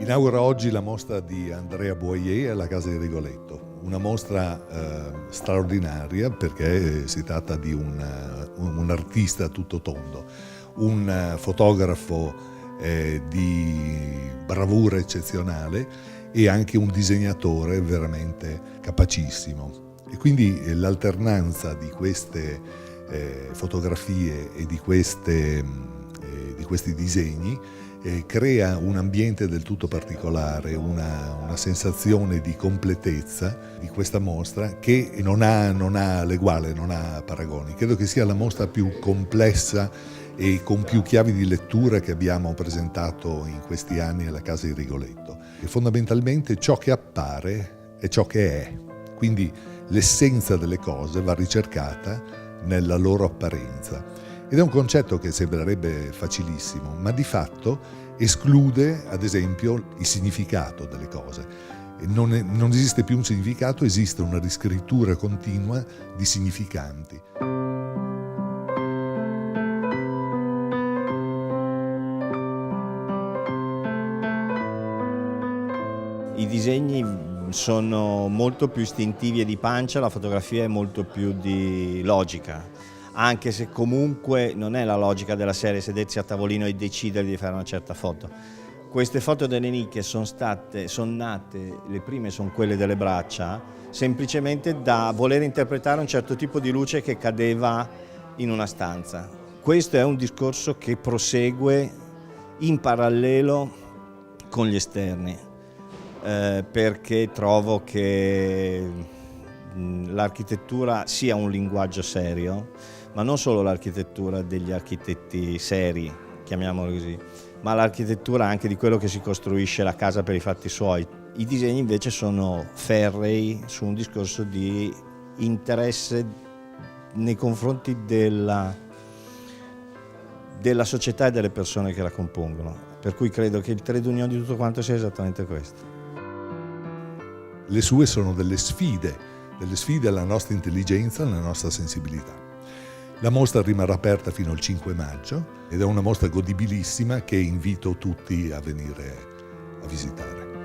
Inaugura oggi la mostra di Andrea Boyer alla Casa di Rigoletto, una mostra straordinaria perché si tratta di un artista a tutto tondo, un fotografo di bravura eccezionale e anche un disegnatore veramente capacissimo. E quindi l'alternanza di queste fotografie e di questi disegni crea un ambiente del tutto particolare, una sensazione di completezza di questa mostra che non ha l'eguale, non ha paragoni. Credo che sia la mostra più complessa e con più chiavi di lettura che abbiamo presentato in questi anni alla Casa di Rigoletto. E fondamentalmente ciò che appare è ciò che è, quindi l'essenza delle cose va ricercata nella loro apparenza. Ed è un concetto che sembrerebbe facilissimo, ma di fatto esclude, ad esempio, il significato delle cose. Non esiste più un significato, esiste una riscrittura continua di significanti. I disegni sono molto più istintivi e di pancia, la fotografia è molto più di logica. Anche se comunque non è la logica della serie sedersi a tavolino e decidere di fare una certa foto. Queste foto delle nicchie sono nate, le prime sono quelle delle braccia, semplicemente da voler interpretare un certo tipo di luce che cadeva in una stanza. Questo è un discorso che prosegue in parallelo con gli esterni, perché trovo che l'architettura sia un linguaggio serio, ma non solo l'architettura degli architetti seri, chiamiamolo così, ma l'architettura anche di quello che si costruisce la casa per i fatti suoi. I disegni invece sono ferrei su un discorso di interesse nei confronti della società e delle persone che la compongono, per cui credo che il trade union di tutto quanto sia esattamente questo. Le sue sono delle sfide alla nostra intelligenza, alla nostra sensibilità. La mostra rimarrà aperta fino al 5 maggio ed è una mostra godibilissima che invito tutti a venire a visitare.